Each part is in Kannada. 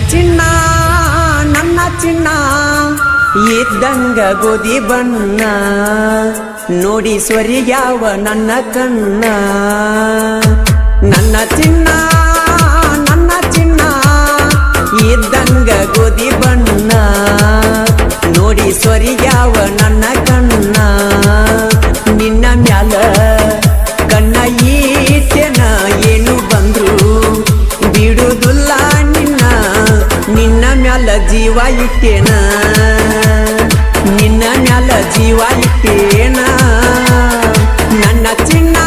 ಚಿನ್ನ ನನ್ನ ಚಿನ್ನ ಇದ್ದಂಗ ಗೋಧಿ ಬಣ್ಣ ನೋಡಿ ಸ್ವರಿಗ್ಯಾವ ನನ್ನ ಕಣ್ಣ ನನ್ನ ಚಿನ್ನ ಇದ್ದಂಗ ಗೋಧಿ ಬಣ್ಣ ನೋಡಿ ಸ್ವರಿಗ್ಯಾವ ನನ್ನ ಕಣ್ಣ ನಿನ್ನ ಮ್ಯಾಲ ಕಣ್ಣ ಈಟೆನ ಏನು ಬಂದ್ರು ಬಿಡುವುದಿಲ್ಲ ನಿನ್ನ ಮ್ಯಾಲ ಜೀವ ಇಟ್ಟೇನ ನಿನ್ನ ಮ್ಯಾಲ ಜೀವ ಇಟ್ಟೇನ ನನ್ನ ಚಿನ್ನ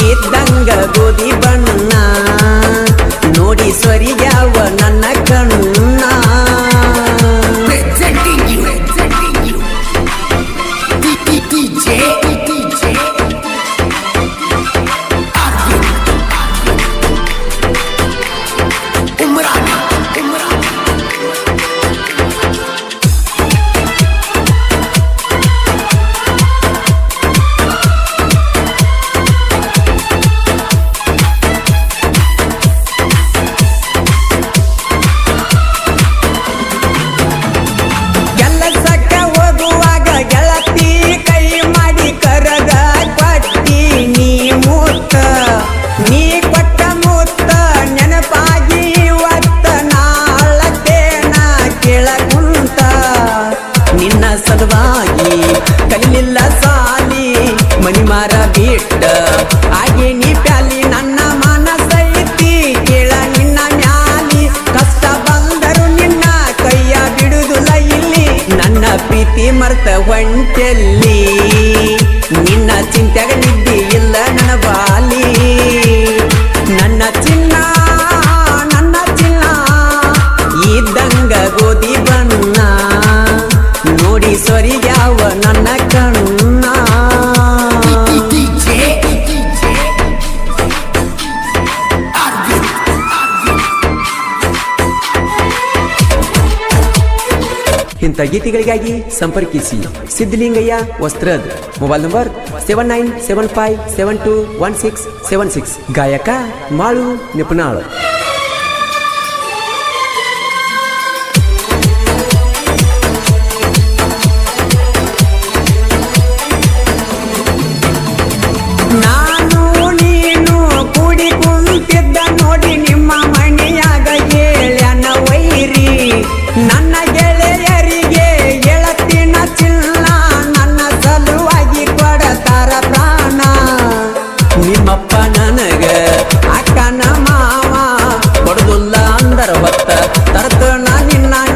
ಇದ್ದಂಗ ಗೋಧಿ ಬಣ್ಣ ನೋಡಿ ಸ್ವರಿಗ್ಯಾವ ನನ್ನ ಕಣ್ಣ ಕಲಿಲಿಲ್ಲ ಸಾಲಿ ಮಣಿಮಾರ ಬಿಟ್ಟ ಹಾಗೆ ನೀ ಪ್ಯಾಲಿ ನನ್ನ ಮನಸೈತಿ ಕೇಳ ನಿನ್ನ ಮ್ಯಾಲಿ ಕಷ್ಟ ಬಂದರು ನಿನ್ನ ಕೈಯ ಬಿಡುವುದಿಲ್ಲ ಇಲ್ಲಿ ನನ್ನ ಪ್ರೀತಿ ಮರ್ತ ಹೊಂಟೆಲ್ಲಿ ನಿನ್ನ ಚಿಂತೆಗ ನಿದ್ದಿ ಇಲ್ಲ ನನ್ನ ಬಾಲಿ ನನ್ನ ಚಿನ್ನ ಇದ್ದಂಗ ಗೋಧಿ ಬಣ್ಣ ನೋಡಿ ಸ್ವರಿಗ್ಯಾವ ನನ್ನ ಕಣ್ಣ ಇಂಥ ಗೀತೆಗಳಿಗಾಗಿ ಸಂಪರ್ಕಿಸಿ ಸಿದ್ಧಲಿಂಗಯ್ಯ ವಸ್ತ್ರದ್ ಮೊಬೈಲ್ ನಂಬರ್ 7975721676 ಗಾಯಕ ಮಾಳು ನಿಪುಣಾಳ್. ನಾನು ನೀನು ಕೂಡಿ ಕುಂತಿದ್ದ ನೋಡಿ ನಿಮ್ಮ ಮನೆಯಾಗ ಗೆಳೆಯನ ವೈರಿ ನನ್ನ ಗೆಳೆಯರಿಗೆ ಎಳತಿನ ಚಿನ್ನ ನನ್ನ ಸಲುವಾಗಿ ಕೊಡತಾರ ಪ್ರಾಣ ನಿಮ್ಮಪ್ಪ ನನಗ ಅಕ್ಕನ ಮಾವ ಕೊಡುದಿಲ್ಲ ಅಂದರ ಹೊತ್ತ ತರ್ತನ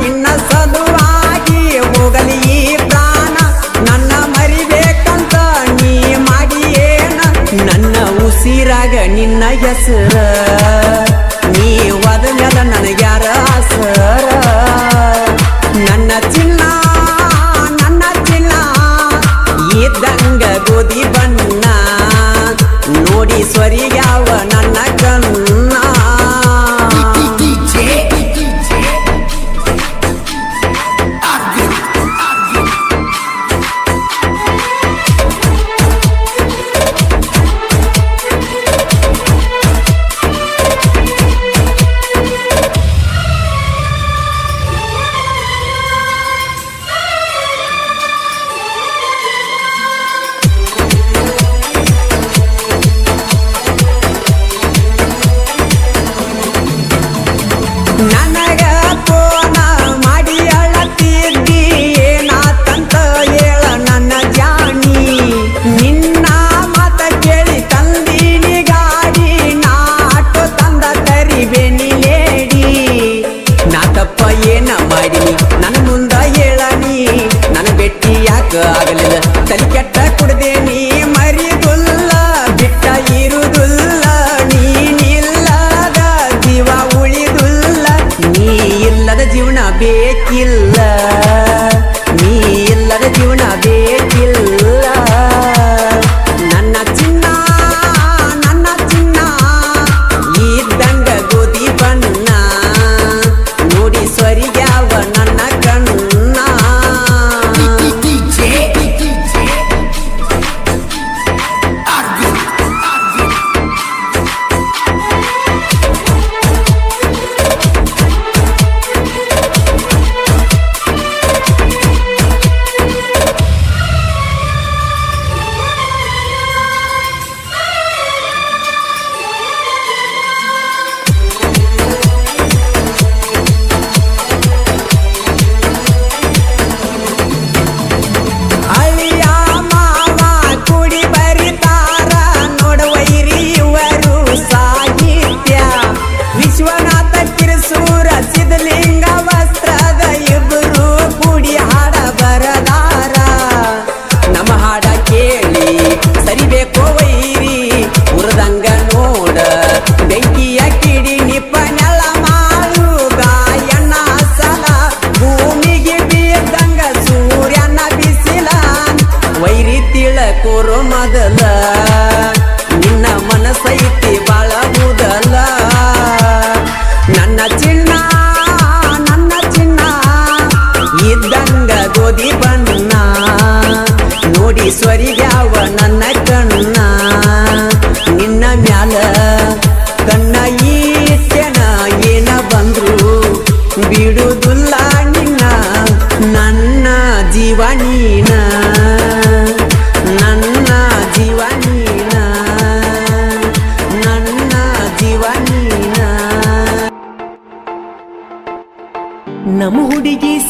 ನಿನ್ನ ಸಲುವಾಗಿ ಹೋಗಲಿ ಈ ಪ್ರಾಣ ನನ್ನ ಮರಿಬೇಕಂತ ನೀ ಮಾಡಿ ನನ್ನ ಉಸಿರಾಗ ನಿನ್ನ ಹೆಸರ ನೀ ಹೋದ ಮೇಲೆ ನನಗ್ಯಾರ ಆಸರ ನನ್ನ ಚಿನ್ನ ಇದ್ದಂಗ ಗೋಧಿ ಬಣ್ಣ ನೋಡಿ ಸ್ವರಿಗ್ಯಾವ ನನ್ನ ಕಣ್ಣ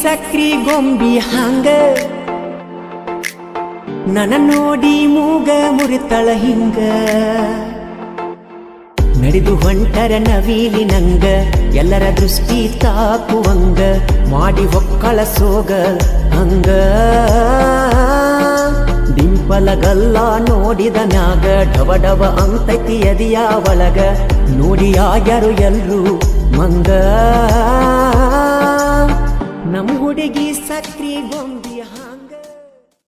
ಸಕ್ರಿ ಗೊಂಬಿ ಹಂಗ ನನ್ನ ನೋಡಿ ಮೂಗ ಮುರಿತಳ ಹಿಂಗ ನಡೆದು ಹೊಂಟರ ನವೀಲಿ ನಂಗ ಎಲ್ಲರ ದೃಷ್ಟಿ ತಾಕುವಂಗ ಮಾಡಿ ಹೊಕ್ಕಳ ಸೋಗ ಹಂಗ ಡಿಂಪಲಗಲ್ಲ ನೋಡಿದ ಮ್ಯಾಗ ಡವ ಡವ ಅಂತೈತಿ ಎದಿಯ ಒಳಗ ನೋಡಿ ಆಗ್ಯಾರು ಎಲ್ರು ಮಂಗ ನಮ್ ಹುಡುಗಿ ಸಕ್ರಿ ಗೊಂಬಿ